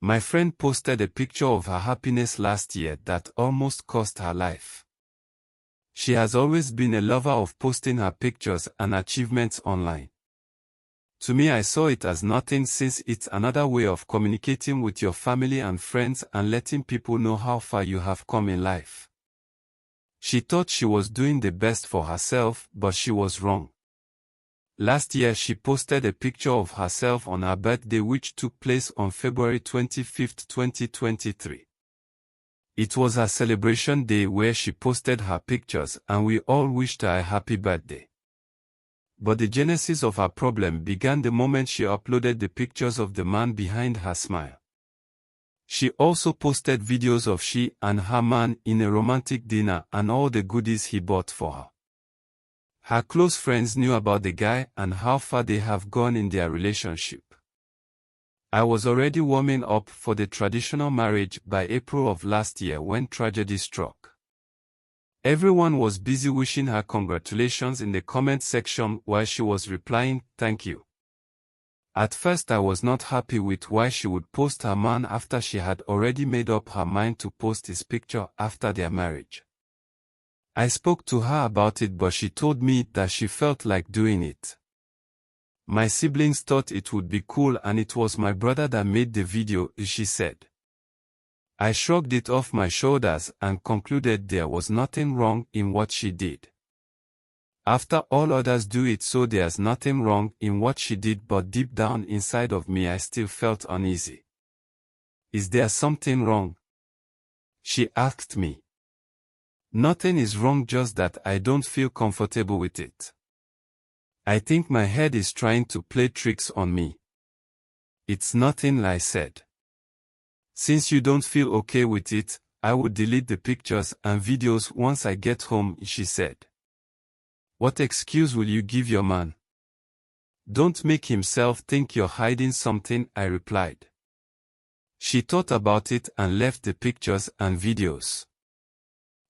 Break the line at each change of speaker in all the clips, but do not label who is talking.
My friend posted a picture of her happiness last year that almost cost her life. She has always been a lover of posting her pictures and achievements online. To me, I saw it as nothing since it's another way of communicating with your family and friends and letting people know how far you have come in life. She thought she was doing the best for herself, but she was wrong. Last year she posted a picture of herself on her birthday which took place on February 25, 2023. It was her celebration day where she posted her pictures and we all wished her a happy birthday. But the genesis of her problem began the moment she uploaded the pictures of the man behind her smile. She also posted videos of she and her man in a romantic dinner and all the goodies he bought for her. Her close friends knew about the guy and how far they have gone in their relationship. I was already warming up for the traditional marriage by April of last year when tragedy struck. Everyone was busy wishing her congratulations in the comment section while she was replying, "Thank you." At first I was not happy with why she would post her man after she had already made up her mind to post his picture after their marriage. I spoke to her about it but she told me that she felt like doing it. My siblings thought it would be cool and it was my brother that made the video, she said. I shrugged it off my shoulders and concluded there was nothing wrong in what she did. After all others do it, so there's nothing wrong in what she did, but deep down inside of me I still felt uneasy. Is there something wrong? She asked me. Nothing is wrong, just that I don't feel comfortable with it. I think my head is trying to play tricks on me. It's nothing, I said. Since you don't feel okay with it, I would delete the pictures and videos once I get home, she said. What excuse will you give your man? Don't make himself think you're hiding something, I replied. She thought about it and left the pictures and videos.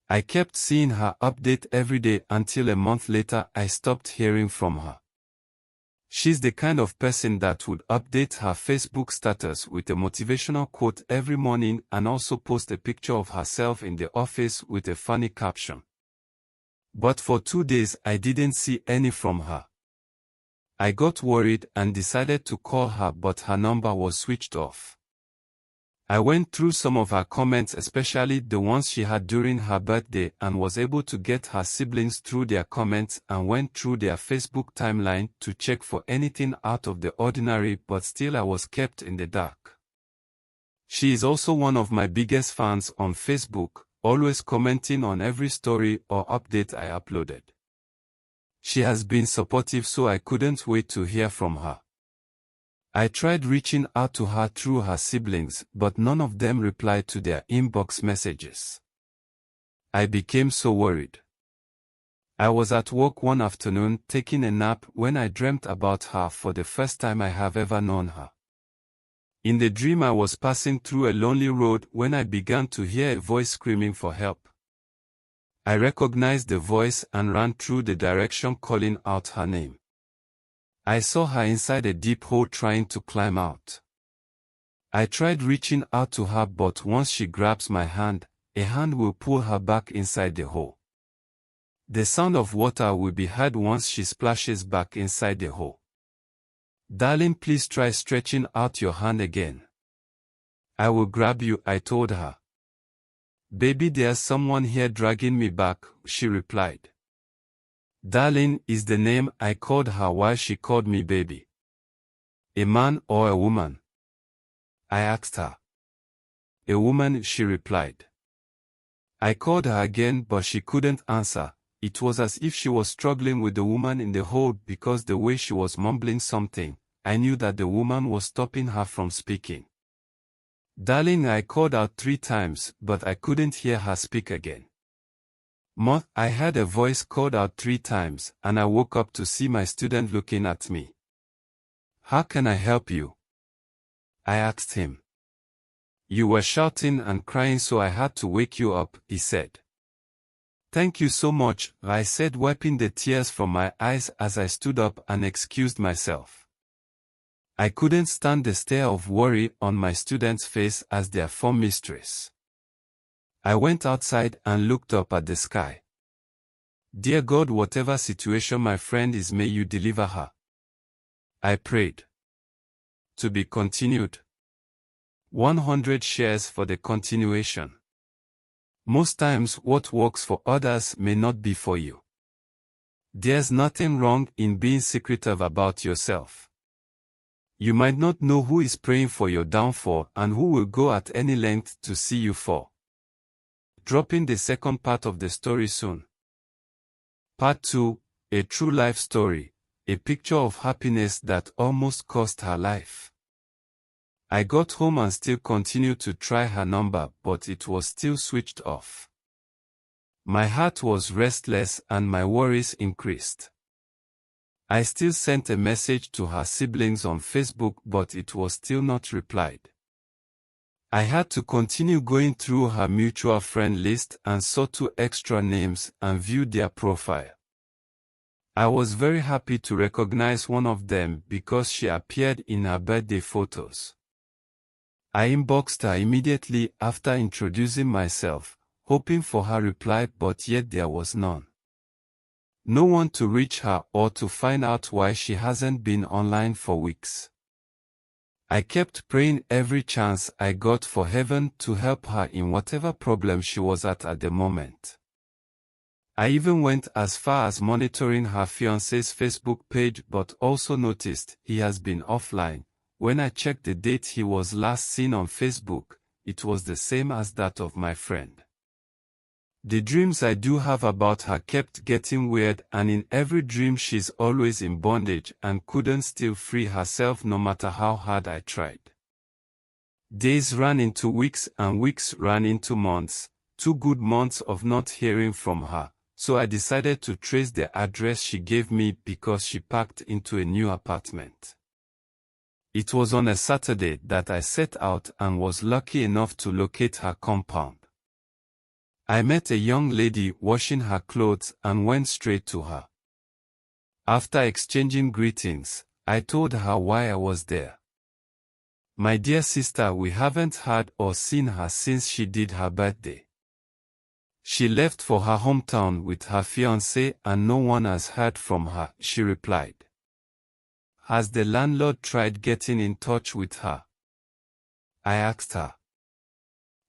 I kept seeing her update every day until a month later I stopped hearing from her. She's the kind of person that would update her Facebook status with a motivational quote every morning and also post a picture of herself in the office with a funny caption. But for 2 days I didn't see any from her. I got worried and decided to call her, but her number was switched off. I went through some of her comments, especially the ones she had during her birthday, and was able to get her siblings through their comments and went through their Facebook timeline to check for anything out of the ordinary, but still I was kept in the dark. She is also one of my biggest fans on Facebook, always commenting on every story or update I uploaded. She has been supportive, so I couldn't wait to hear from her. I tried reaching out to her through her siblings, but none of them replied to their inbox messages. I became so worried. I was at work one afternoon taking a nap when I dreamt about her for the first time I have ever known her. In the dream I was passing through a lonely road when I began to hear a voice screaming for help. I recognized the voice and ran through the direction calling out her name. I saw her inside a deep hole trying to climb out. I tried reaching out to her, but once she grabs my hand, a hand will pull her back inside the hole. The sound of water will be heard once she splashes back inside the hole. Darling, please try stretching out your hand again. I will grab you, I told her. Baby, there's someone here dragging me back, she replied. Darling is the name I called her while she called me baby. A man or a woman? I asked her. A woman, she replied. I called her again, but she couldn't answer. It was as if she was struggling with the woman in the hole, because the way she was mumbling something, I knew that the woman was stopping her from speaking. Darling, I called out 3 times, but I couldn't hear her speak again. I heard a voice called out 3 times, and I woke up to see my student looking at me. How can I help you? I asked him. You were shouting and crying, so I had to wake you up, he said. Thank you so much, I said, wiping the tears from my eyes as I stood up and excused myself. I couldn't stand the stare of worry on my student's face as their form mistress. I went outside and looked up at the sky. Dear God, whatever situation my friend is, may you deliver her. I prayed. To be continued. 100 shares for the continuation. Most times what works for others may not be for you. There's nothing wrong in being secretive about yourself. You might not know who is praying for your downfall and who will go at any length to see you fall. Dropping the second part of the story soon. Part 2, a true life story, a picture of happiness that almost cost her life. I got home and still continued to try her number, but it was still switched off. My heart was restless and my worries increased. I still sent a message to her siblings on Facebook, but it was still not replied. I had to continue going through her mutual friend list and saw 2 extra names and viewed their profile. I was very happy to recognize one of them because she appeared in her birthday photos. I inboxed her immediately after introducing myself, hoping for her reply, but yet there was none. No one to reach her or to find out why she hasn't been online for weeks. I kept praying every chance I got for heaven to help her in whatever problem she was at the moment. I even went as far as monitoring her fiancé's Facebook page, but also noticed he has been offline. When I checked the date he was last seen on Facebook, it was the same as that of my friend. The dreams I do have about her kept getting weird, and in every dream she's always in bondage and couldn't still free herself no matter how hard I tried. Days ran into weeks and weeks ran into months, 2 good months of not hearing from her, so I decided to trace the address she gave me because she packed into a new apartment. It was on a Saturday that I set out and was lucky enough to locate her compound. I met a young lady washing her clothes and went straight to her. After exchanging greetings, I told her why I was there. My dear sister, we haven't heard or seen her since she did her birthday. She left for her hometown with her fiancé and no one has heard from her, she replied. Has the landlord tried getting in touch with her? I asked her.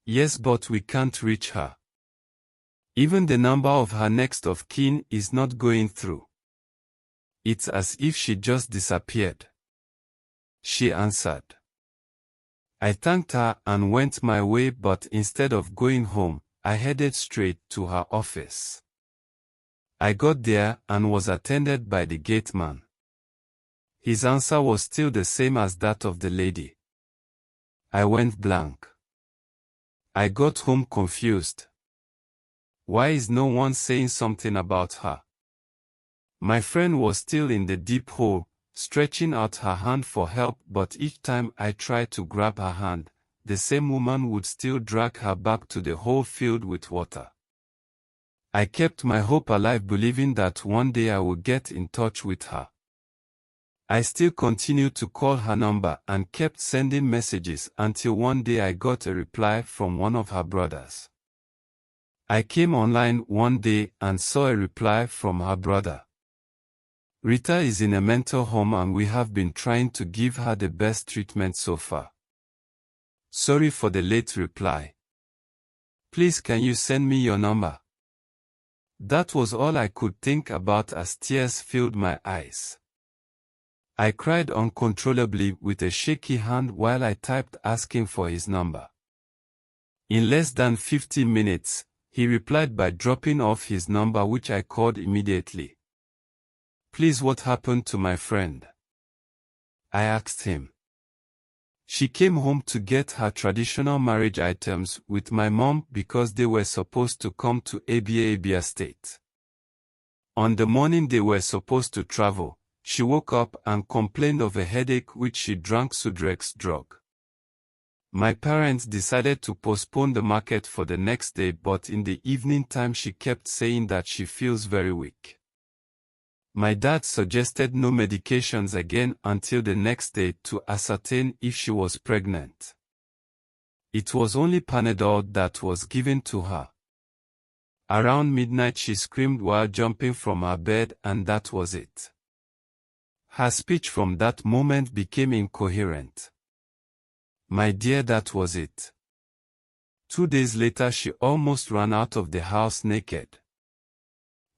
Yes, but we can't reach her. Even the number of her next of kin is not going through. It's as if she just disappeared. She answered. I thanked her and went my way, but instead of going home, I headed straight to her office. I got there and was attended by the gateman. His answer was still the same as that of the lady. I went blank. I got home confused. Why is no one saying something about her? My friend was still in the deep hole, stretching out her hand for help, but each time I tried to grab her hand, the same woman would still drag her back to the hole filled with water. I kept my hope alive, believing that one day I would get in touch with her. I still continued to call her number and kept sending messages until one day I got a reply from one of her brothers. I came online one day and saw a reply from her brother. Rita is in a mental home and we have been trying to give her the best treatment so far. Sorry for the late reply. Please, can you send me your number? That was all I could think about as tears filled my eyes. I cried uncontrollably with a shaky hand while I typed asking for his number. In less than 15 minutes, he replied by dropping off his number, which I called immediately. Please, what happened to my friend? I asked him. She came home to get her traditional marriage items with my mom because they were supposed to come to Abia State. On the morning they were supposed to travel, she woke up and complained of a headache, which she drank Sudrex drug. My parents decided to postpone the market for the next day, but in the evening time she kept saying that she feels very weak. My dad suggested no medications again until the next day to ascertain if she was pregnant. It was only Panadol that was given to her. Around midnight she screamed while jumping from her bed, and that was it. Her speech from that moment became incoherent. My dear, that was it. 2 days later she almost ran out of the house naked.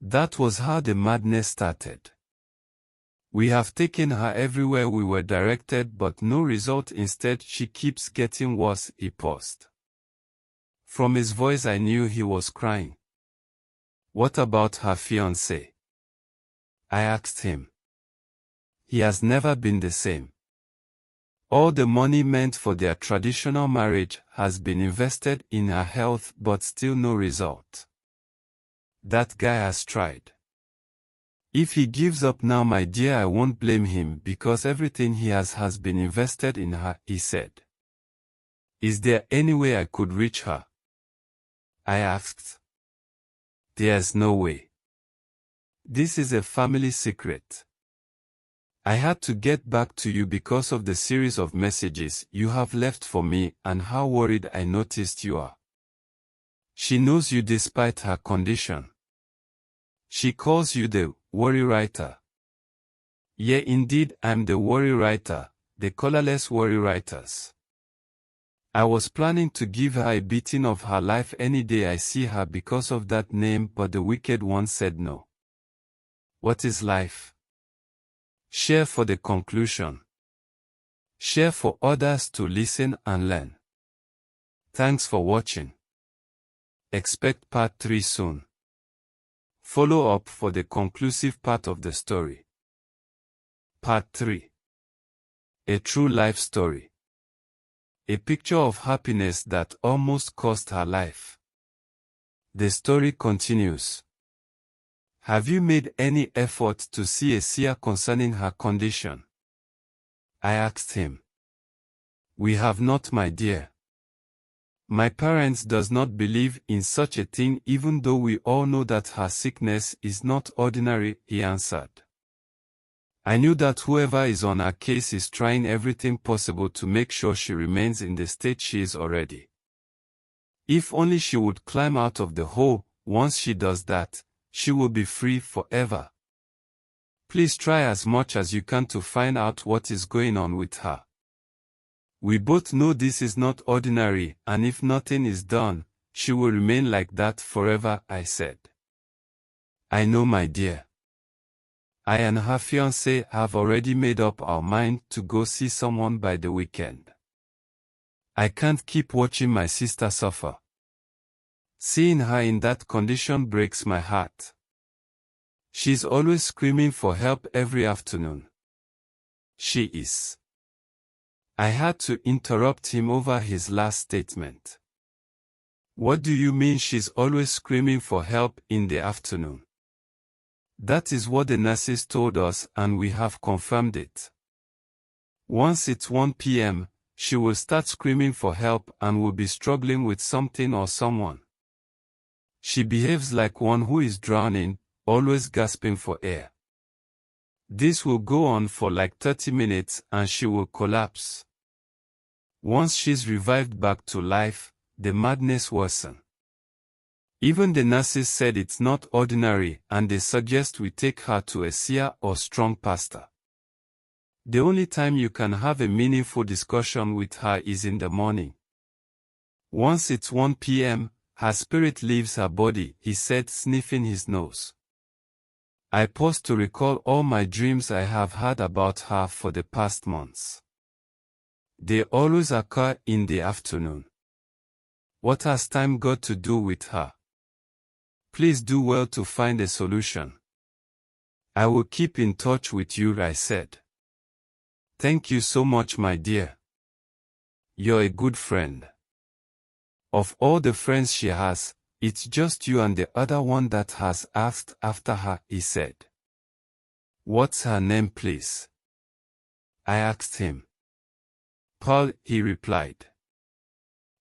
That was how the madness started. We have taken her everywhere we were directed, but no result. Instead, she keeps getting worse, he paused. From his voice I knew he was crying. What about her fiancé? I asked him. He has never been the same. All the money meant for their traditional marriage has been invested in her health, but still no result. That guy has tried. If he gives up now, my dear, I won't blame him because everything he has been invested in her, he said. Is there any way I could reach her? I asked. There's no way. This is a family secret. I had to get back to you because of the series of messages you have left for me and how worried I noticed you are. She knows you despite her condition. She calls you the worry writer. Yeah, indeed, I'm the worry writer, the colorless worry writers. I was planning to give her a beating of her life any day I see her because of that name, but the wicked one said no. What is life? Share for the conclusion. Share for others to listen and learn. Thanks for watching. Expect part 3 soon. Follow up for the conclusive part of the story. Part 3. A true life story. A picture of happiness that almost cost her life. The story continues. Have you made any effort to see a seer concerning her condition? I asked him. We have not, my dear. My parents does not believe in such a thing, even though we all know that her sickness is not ordinary, he answered. I knew that whoever is on her case is trying everything possible to make sure she remains in the state she is already. If only she would climb out of the hole. Once she does that, she will be free forever. Please try as much as you can to find out what is going on with her. We both know this is not ordinary, and if nothing is done, she will remain like that forever, I said. I know, my dear. I and her fiancé have already made up our mind to go see someone by the weekend. I can't keep watching my sister suffer. Seeing her in that condition breaks my heart. She's always screaming for help every afternoon. She is. I had to interrupt him over his last statement. What do you mean she's always screaming for help in the afternoon? That is what the nurses told us, and we have confirmed it. Once it's 1 p.m., she will start screaming for help and will be struggling with something or someone. She behaves like one who is drowning, always gasping for air. This will go on for like 30 minutes and she will collapse. Once she's revived back to life, the madness worsens. Even the nurses said it's not ordinary, and they suggest we take her to a seer or strong pastor. The only time you can have a meaningful discussion with her is in the morning. Once it's 1 p.m., her spirit leaves her body, he said, sniffing his nose. I paused to recall all my dreams I have had about her for the past months. They always occur in the afternoon. What has time got to do with her? Please do well to find a solution. I will keep in touch with you, I said. Thank you so much, my dear. You're a good friend. Of all the friends she has, it's just you and the other one that has asked after her, he said. What's her name, please? I asked him. Paul, he replied.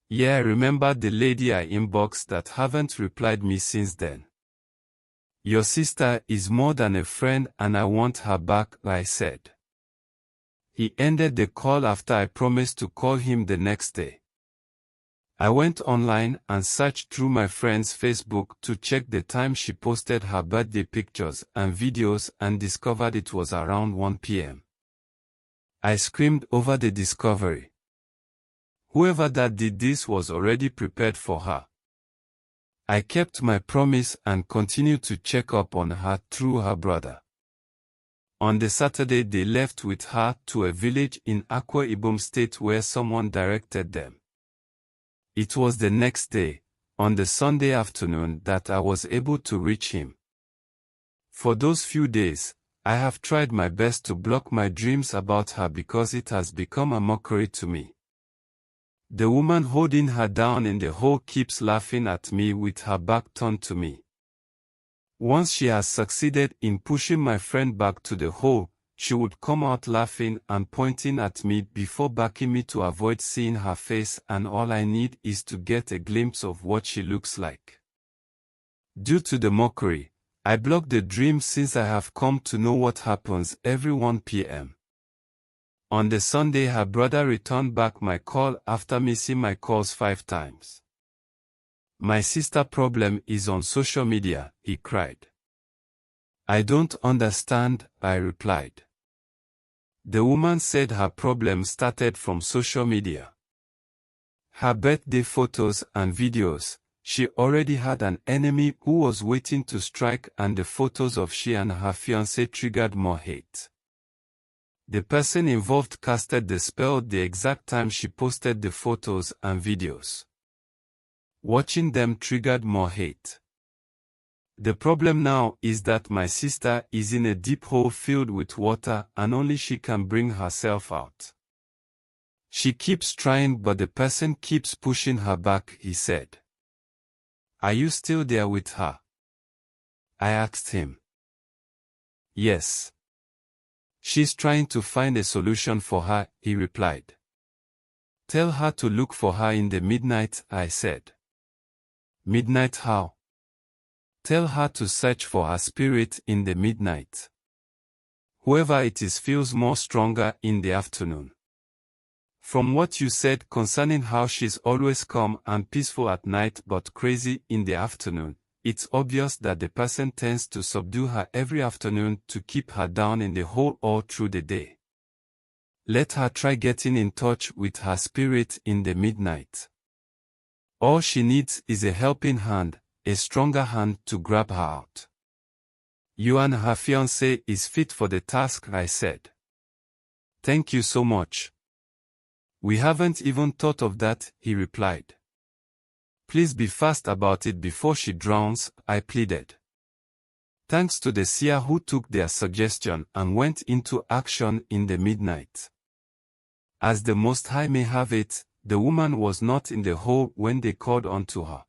Yeah, remember the lady I inboxed that haven't replied me since then? Your sister is more than a friend and I want her back, I said. He ended the call after I promised to call him the next day. I went online and searched through my friend's Facebook to check the time she posted her birthday pictures and videos and discovered it was around 1 p.m. I screamed over the discovery. Whoever that did this was already prepared for her. I kept my promise and continued to check up on her through her brother. On the Saturday they left with her to a village in Akwa Ibom State where someone directed them. It was the next day, on the Sunday afternoon, that I was able to reach him. For those few days, I have tried my best to block my dreams about her because it has become a mockery to me. The woman holding her down in the hole keeps laughing at me with her back turned to me. Once she has succeeded in pushing my friend back to the hole, she would come out laughing and pointing at me before backing me to avoid seeing her face, and all I need is to get a glimpse of what she looks like. Due to the mockery, I blocked the dream since I have come to know what happens every 1 p.m. On the Sunday her brother returned back my call after missing my calls 5 times. My sister problem is on social media, he cried. I don't understand, I replied. The woman said her problem started from social media. Her birthday photos and videos, she already had an enemy who was waiting to strike, and the photos of she and her fiancé triggered more hate. The person involved casted the spell the exact time she posted the photos and videos. Watching them triggered more hate. The problem now is that my sister is in a deep hole filled with water and only she can bring herself out. She keeps trying but the person keeps pushing her back, he said. Are you still there with her? I asked him. Yes. She's trying to find a solution for her, he replied. Tell her to look for her in the midnight, I said. Midnight how? Tell her to search for her spirit in the midnight. Whoever it is feels more stronger in the afternoon. From what you said concerning how she's always calm and peaceful at night but crazy in the afternoon, it's obvious that the person tends to subdue her every afternoon to keep her down in the hole all through the day. Let her try getting in touch with her spirit in the midnight. All she needs is a helping hand, a stronger hand to grab her out. You and her fiancé is fit for the task, I said. Thank you so much. We haven't even thought of that, he replied. Please be fast about it before she drowns, I pleaded. Thanks to the seer who took their suggestion and went into action in the midnight. As the Most High may have it, the woman was not in the hole when they called unto her.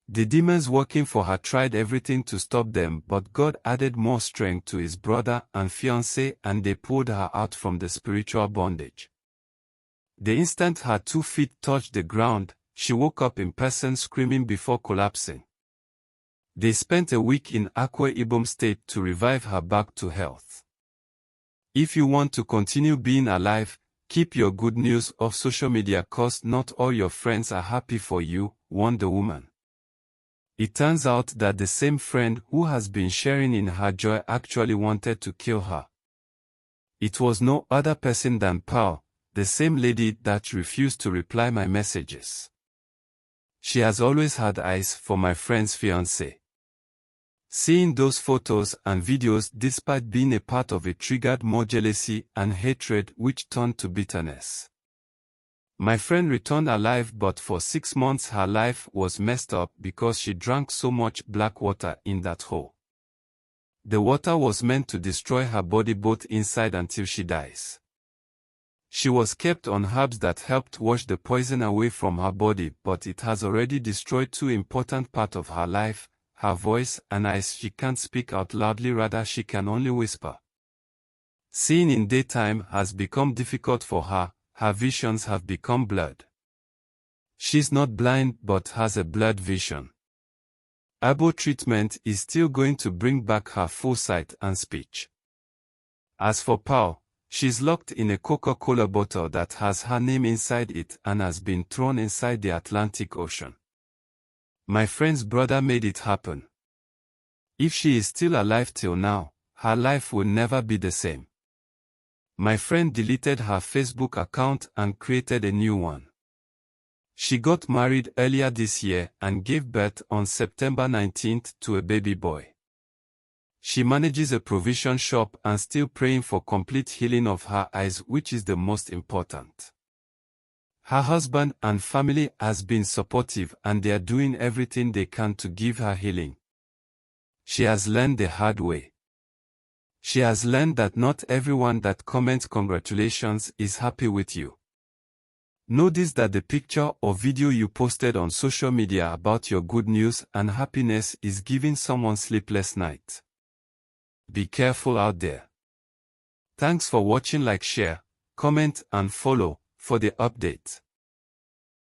The demons working for her tried everything to stop them, but God added more strength to his brother and fiancé and they pulled her out from the spiritual bondage. The instant her 2 feet touched the ground, she woke up in person screaming before collapsing. They spent a week in Akwa Ibom State to revive her back to health. If you want to continue being alive, keep your good news off social media cause not all your friends are happy for you, warned the woman. It turns out that the same friend who has been sharing in her joy actually wanted to kill her. It was no other person than Pearl, the same lady that refused to reply my messages. She has always had eyes for my friend's fiancé. Seeing those photos and videos despite being a part of it triggered more jealousy and hatred which turned to bitterness. My friend returned alive but for 6 months her life was messed up because she drank so much black water in that hole. The water was meant to destroy her body both inside until she dies. She was kept on herbs that helped wash the poison away from her body, but it has already destroyed 2 important parts of her life, her voice and eyes. She can't speak out loudly, rather she can only whisper. Seeing in daytime has become difficult for her, her visions have become blurred. She's not blind but has a blurred vision. Abo treatment is still going to bring back her full sight and speech. As for Pao, she's locked in a Coca-Cola bottle that has her name inside it and has been thrown inside the Atlantic Ocean. My friend's brother made it happen. If she is still alive till now, her life will never be the same. My friend deleted her Facebook account and created a new one. She got married earlier this year and gave birth on September 19th to a baby boy. She manages a provision shop and still praying for complete healing of her eyes, which is the most important. Her husband and family has been supportive and they are doing everything they can to give her healing. She has learned the hard way. She has learned that not everyone that comments congratulations is happy with you. Notice that the picture or video you posted on social media about your good news and happiness is giving someone sleepless night. Be careful out there. Thanks for watching. Like, share, comment and follow for the updates.